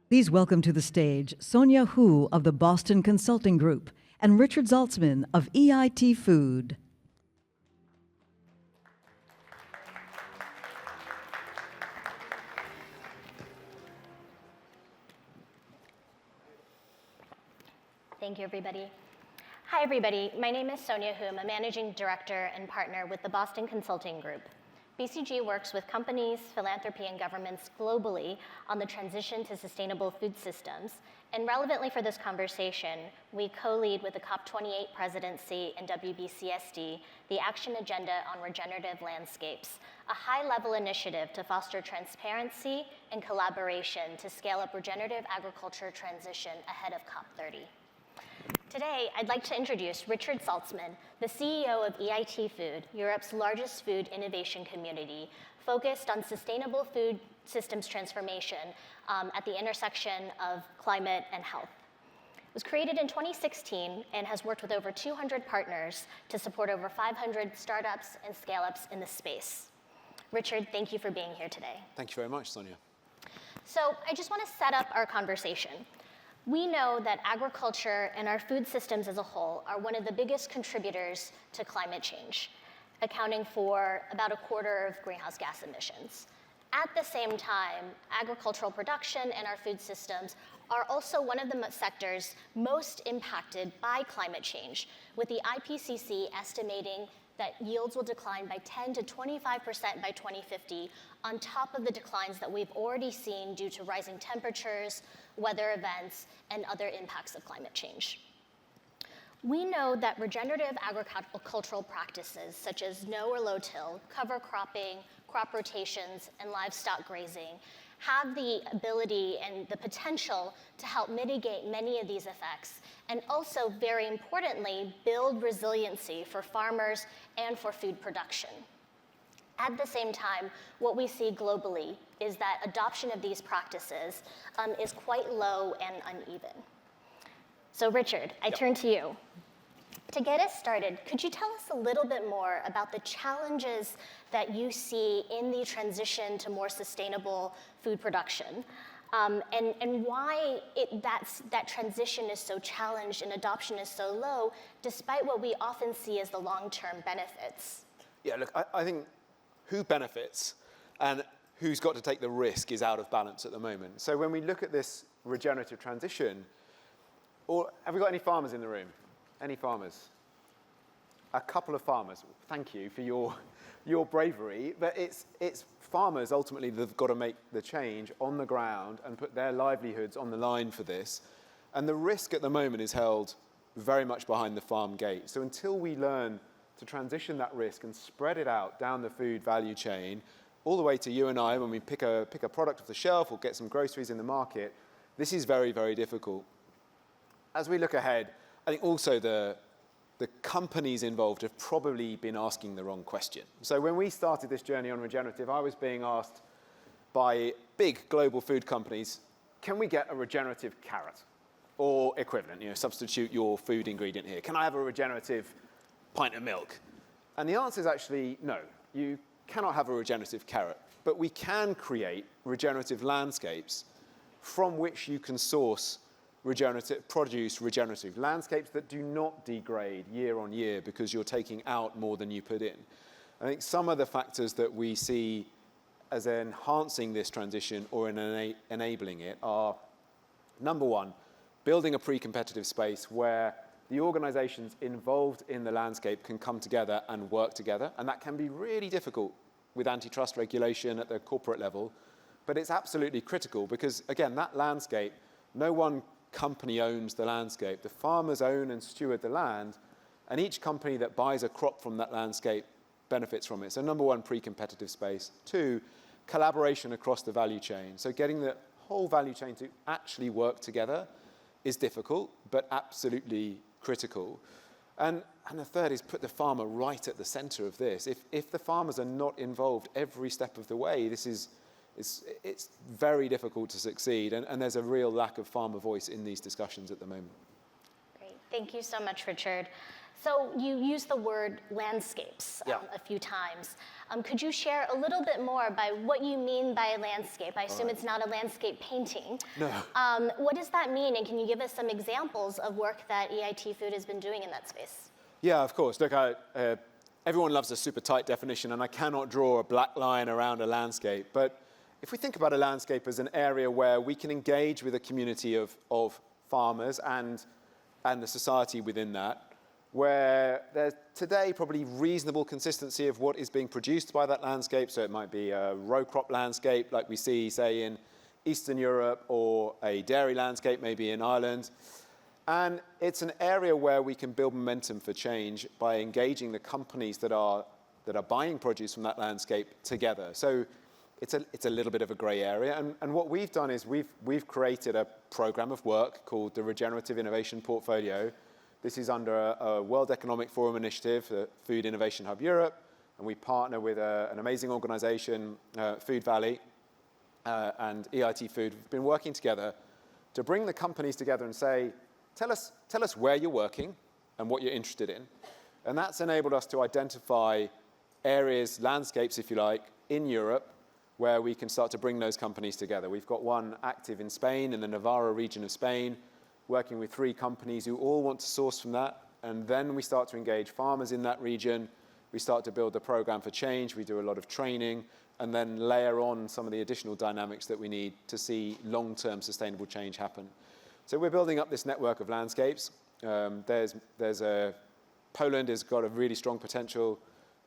Please welcome to the stage Sonya Hoo of the Boston Consulting Group and Richard Zaltzman of EIT Food. Thank you, everybody. Hi, everybody. My name is Sonya Hoo. I'm a managing director and partner with the Boston Consulting Group. BCG works with companies, philanthropy, and governments globally on the transition to sustainable food systems. And relevantly for this conversation, we co-lead with the COP28 presidency and WBCSD the Action Agenda on Regenerative Landscapes, a high-level initiative to foster transparency and collaboration to scale up regenerative agriculture transition ahead of COP30. Today, I'd like to introduce Richard Zaltzman, the CEO of EIT Food, Europe's largest food innovation community, focused on sustainable food systems transformation at the intersection of climate and health. It was created in 2016 and has worked with over 200 partners to support over 500 startups and scale-ups in the space. Richard, thank you for being here today. Thank you very much, Sonya. So I just want to set up our conversation. We know that agriculture and our food systems as a whole are one of the biggest contributors to climate change, accounting for about a quarter of greenhouse gas emissions. At the same time, agricultural production and our food systems are also one of the sectors most impacted by climate change, with the IPCC estimating that yields will decline by 10 to 25% by 2050, on top of the declines that we've already seen due to rising temperatures, weather events, and other impacts of climate change. We know that regenerative agricultural practices, such as no or low till, cover cropping, crop rotations, and livestock grazing, have the ability and the potential to help mitigate many of these effects, and also, very importantly, build resiliency for farmers and for food production. At the same time, what we see globally is that adoption of these practices is quite low and uneven. So Richard, I turn to you. To get us started, could you tell us a little bit more about the challenges that you see in the transition to more sustainable food production, and why that transition is so challenged and adoption is so low, despite what we often see as the long-term benefits? Yeah, look, I think who benefits and who's got to take the risk is out of balance at the moment. So when we look at this regenerative transition, or have we got any farmers in the room? Any farmers? A couple of farmers. Thank you for your bravery, but it's farmers ultimately that have got to make the change on the ground and put their livelihoods on the line for this. And the risk at the moment is held very much behind the farm gate. So until we learn to transition that risk and spread it out down the food value chain, all the way to you and I when we pick a product off the shelf or get some groceries in the market, this is very, very difficult. As we look ahead, I think also the companies involved have probably been asking the wrong question. So when we started this journey on regenerative, I was being asked by big global food companies, can we get a regenerative carrot or equivalent, substitute your food ingredient here? Can I have a regenerative pint of milk? And the answer is actually no. You cannot have a regenerative carrot, but we can create regenerative landscapes from which you can source produce regenerative landscapes that do not degrade year on year because you're taking out more than you put in. I think some of the factors that we see as enhancing this transition or enabling it are, number one, building a pre-competitive space where the organizations involved in the landscape can come together and work together. And that can be really difficult with antitrust regulation at the corporate level. But it's absolutely critical because, again, that landscape, no one company owns the landscape. The farmers own and steward the land. And each company that buys a crop from that landscape benefits from it. So number one, pre-competitive space. Two, collaboration across the value chain. So getting the whole value chain to actually work together is difficult, but absolutely critical. And the third is put the farmer right at the center of this. If the farmers are not involved every step of the way, it's very difficult to succeed. And there's a real lack of farmer voice in these discussions at the moment. Great. Thank you so much, Richard. So you used the word landscapes a few times. Could you share a little bit more by what you mean by a landscape? I assume it's not a landscape painting. No. What does that mean, and can you give us some examples of work that EIT Food has been doing in that space? Yeah, of course. Look, everyone loves a super tight definition, and I cannot draw a black line around a landscape. But if we think about a landscape as an area where we can engage with a community of farmers and the society within that, where there's today probably reasonable consistency of what is being produced by that landscape. So it might be a row crop landscape like we see, say, in Eastern Europe, or a dairy landscape maybe in Ireland. And it's an area where we can build momentum for change by engaging the companies that are buying produce from that landscape together. So it's a little bit of a gray area. And what we've done is we've created a program of work called the Regenerative Innovation Portfolio. This is under a World Economic Forum initiative, Food Innovation Hub Europe, and we partner with an amazing organization, Food Valley, and EIT Food. We've been working together to bring the companies together and say, tell us where you're working and what you're interested in. And that's enabled us to identify areas, landscapes, if you like, in Europe where we can start to bring those companies together. We've got one active in Spain, in the Navarra region of Spain, working with 3 companies who all want to source from that. And then we start to engage farmers in that region. We start to build the program for change. We do a lot of training, and then layer on some of the additional dynamics that we need to see long-term sustainable change happen. So we're building up this network of landscapes. Poland has got a really strong potential.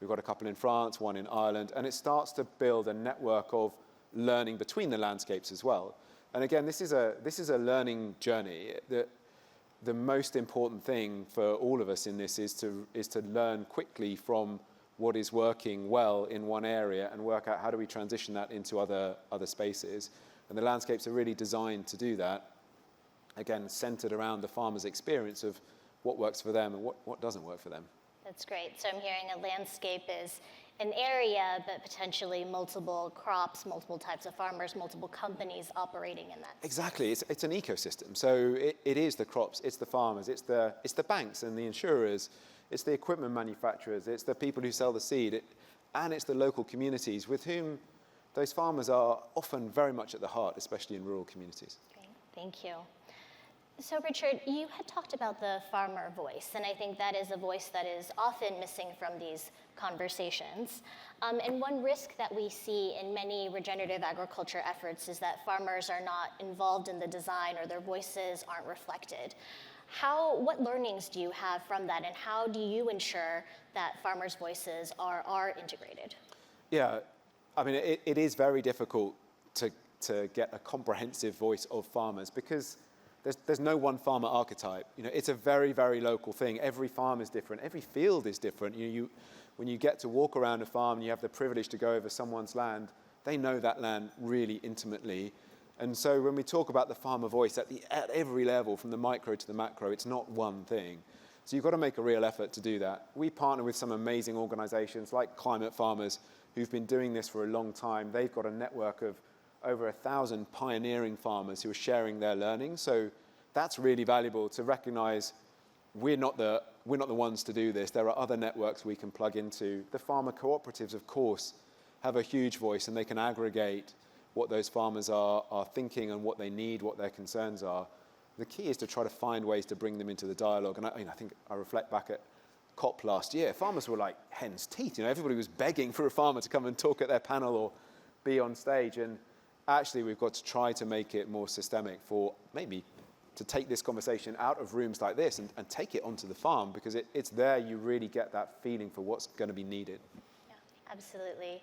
We've got a couple in France, one in Ireland, and it starts to build a network of learning between the landscapes as well. And again, this is a learning journey. The most important thing for all of us in this is to learn quickly from what is working well in one area and work out how do we transition that into other spaces. And the landscapes are really designed to do that. Again, centered around the farmer's experience of what works for them and what doesn't work for them. That's great. So I'm hearing a landscape is an area, but potentially multiple crops, multiple types of farmers, multiple companies operating in that. Exactly. It's an ecosystem. So it is the crops, it's the farmers, it's the banks and the insurers, it's the equipment manufacturers, it's the people who sell the seed, and it's the local communities with whom those farmers are often very much at the heart, especially in rural communities. Great. Thank you. So Richard, you had talked about the farmer voice, and I think that is a voice that is often missing from these conversations. And one risk that we see in many regenerative agriculture efforts is that farmers are not involved in the design, or their voices aren't reflected. What learnings do you have from that, and how do you ensure that farmers' voices are integrated? Yeah, I mean, it is very difficult to get a comprehensive voice of farmers because there's no one farmer archetype. You know, it's a very, very local thing. Every farm is different. Every field is different. When you get to walk around a farm and you have the privilege to go over someone's land, they know that land really intimately. And so when we talk about the farmer voice at every level, from the micro to the macro, it's not one thing. So you've got to make a real effort to do that. We partner with some amazing organizations like Climate Farmers who've been doing this for a long time. They've got a network of over 1,000 pioneering farmers who are sharing their learning. So that's really valuable to recognize we're not the ones to do this. There are other networks we can plug into. The farmer cooperatives, of course, have a huge voice, and they can aggregate what those farmers are thinking and what they need, what their concerns are. The key is to try to find ways to bring them into the dialogue. And I think I reflect back at COP last year. Farmers were like hen's teeth. You know, everybody was begging for a farmer to come and talk at their panel or be on stage. And actually, we've got to try to make it more systemic for maybe to take this conversation out of rooms like this and take it onto the farm, because it's there you really get that feeling for what's going to be needed. Yeah, absolutely.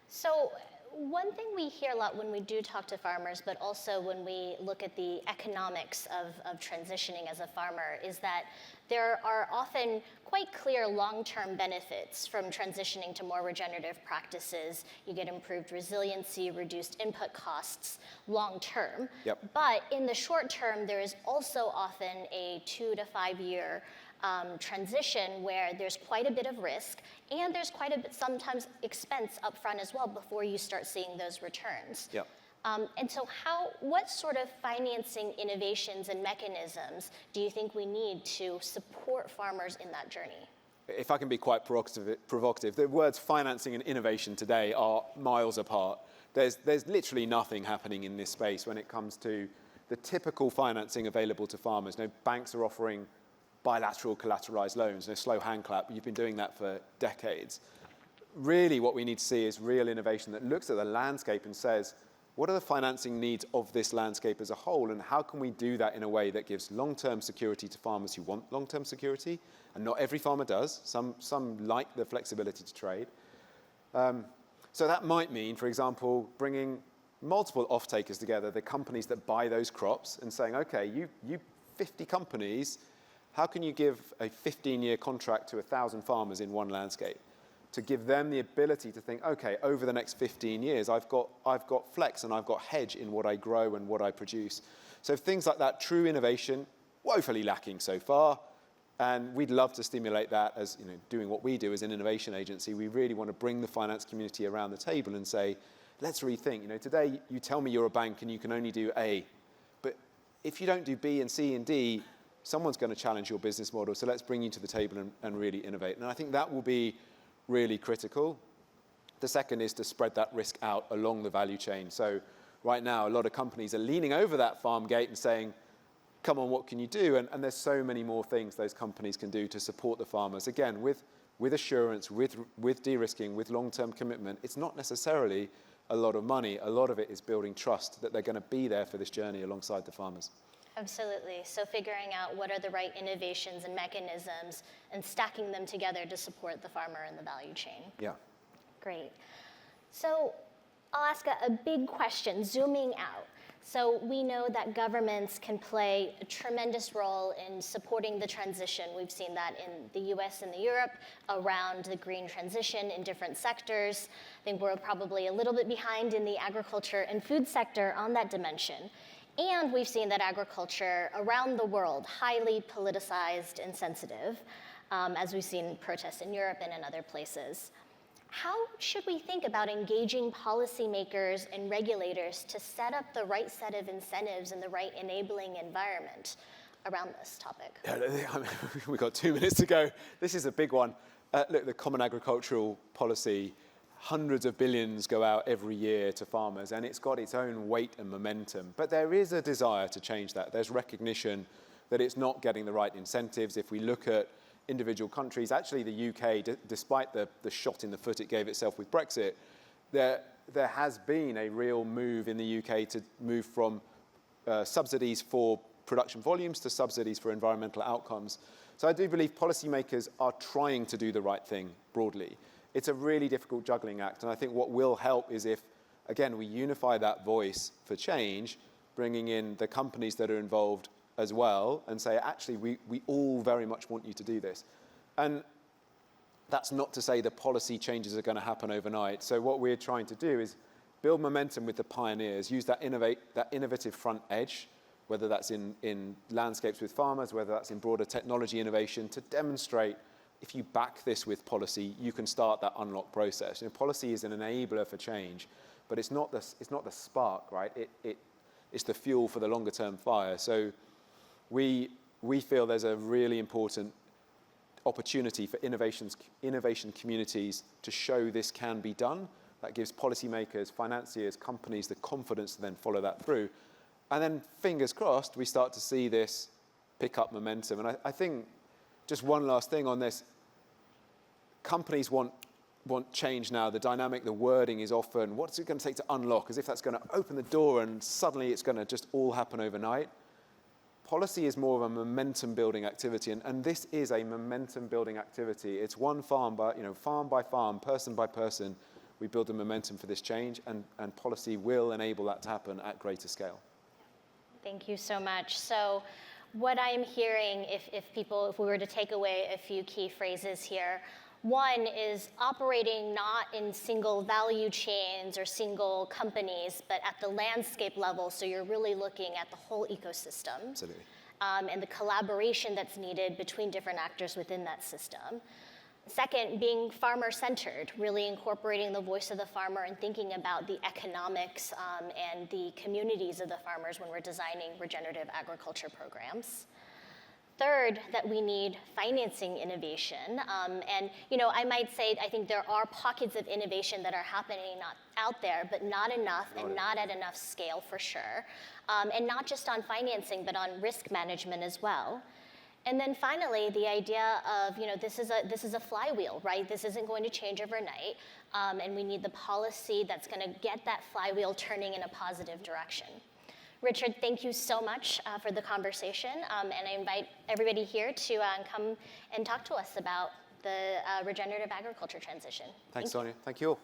So one thing we hear a lot when we do talk to farmers, but also when we look at the economics of transitioning as a farmer, is that there are often quite clear long-term benefits from transitioning to more regenerative practices. You get improved resiliency, reduced input costs long-term. Yep. But in the short term, there is also often a 2 to 5 year transition where there's quite a bit of risk, and there's quite a bit, sometimes expense up front as well, before you start seeing those returns. Yep. And so what sort of financing innovations and mechanisms do you think we need to support farmers in that journey? If I can be quite provocative, the words financing and innovation today are miles apart. There's literally nothing happening in this space when it comes to the typical financing available to farmers. No, banks are offering bilateral collateralized loans. No, slow hand clap. You've been doing that for decades. Really, what we need to see is real innovation that looks at the landscape and says, what are the financing needs of this landscape as a whole, and how can we do that in a way that gives long-term security to farmers who want long-term security? And not every farmer does. Some like the flexibility to trade. So that might mean, for example, bringing multiple off-takers together, the companies that buy those crops, and saying, okay, you 50 companies, how can you give a 15-year contract to 1,000 farmers in one landscape? To give them the ability to think, okay, over the next 15 years, I've got flex and I've got hedge in what I grow and what I produce. So things like that, true innovation, woefully lacking so far. And we'd love to stimulate that as, doing what we do as an innovation agency. We really want to bring the finance community around the table and say, let's rethink. Today you tell me you're a bank and you can only do A. But if you don't do B and C and D, someone's going to challenge your business model. So let's bring you to the table and really innovate. And I think that will be really critical. The second is to spread that risk out along the value chain. So right now, a lot of companies are leaning over that farm gate and saying, come on, what can you do? And there's so many more things those companies can do to support the farmers. Again, with assurance, with de-risking, with long-term commitment. It's not necessarily a lot of money. A lot of it is building trust that they're going to be there for this journey alongside the farmers. Absolutely. So figuring out what are the right innovations and mechanisms and stacking them together to support the farmer in the value chain. Yeah. Great. So I'll ask a big question, zooming out. So we know that governments can play a tremendous role in supporting the transition. We've seen that in the US and Europe around the green transition in different sectors. I think we're probably a little bit behind in the agriculture and food sector on that dimension. And we've seen that agriculture around the world, highly politicized and sensitive, as we've seen protests in Europe and in other places. How should we think about engaging policymakers and regulators to set up the right set of incentives and the right enabling environment around this topic? We've got 2 minutes to go. This is a big one. Look, the Common Agricultural Policy, hundreds of billions go out every year to farmers, and it's got its own weight and momentum. But there is a desire to change that. There's recognition that it's not getting the right incentives. If we look at individual countries, actually the UK, despite the shot in the foot it gave itself with Brexit, there has been a real move in the UK to move from subsidies for production volumes to subsidies for environmental outcomes. So I do believe policymakers are trying to do the right thing broadly. It's a really difficult juggling act, and I think what will help is if, again, we unify that voice for change, bringing in the companies that are involved as well, and say, actually, we all very much want you to do this. And that's not to say the policy changes are going to happen overnight. So what we're trying to do is build momentum with the pioneers, use that innovative front edge, whether that's in landscapes with farmers, whether that's in broader technology innovation, to demonstrate if you back this with policy, you can start that unlock process. Policy is an enabler for change, but it's not the spark, right? It's the fuel for the longer term fire. So we feel there's a really important opportunity for innovation communities to show this can be done. That gives policymakers, financiers, companies the confidence to then follow that through. And then, fingers crossed, we start to see this pick up momentum. And I think, just one last thing on this, companies want change now. The dynamic, the wording is often, what's it going to take to unlock? As if that's going to open the door and suddenly it's going to just all happen overnight. Policy is more of a momentum-building activity, and this is a momentum-building activity. It's one farm by farm, person by person, we build the momentum for this change, and policy will enable that to happen at greater scale. Thank you so much. So what I'm hearing, if we were to take away a few key phrases here, one is operating not in single value chains or single companies, but at the landscape level, so you're really looking at the whole ecosystem. Absolutely. And the collaboration that's needed between different actors within that system. Second, being farmer-centered, really incorporating the voice of the farmer and thinking about the economics and the communities of the farmers when we're designing regenerative agriculture programs. Third, that we need financing innovation. And I might say, I think there are pockets of innovation that are happening out there, but not enough and not at enough scale for sure. And not just on financing, but on risk management as well. And then finally, the idea of, this is a flywheel, right? This isn't going to change overnight. And we need the policy that's going to get that flywheel turning in a positive direction. Richard, thank you so much for the conversation. And I invite everybody here to come and talk to us about the regenerative agriculture transition. Thanks, Sonya. Thank you all.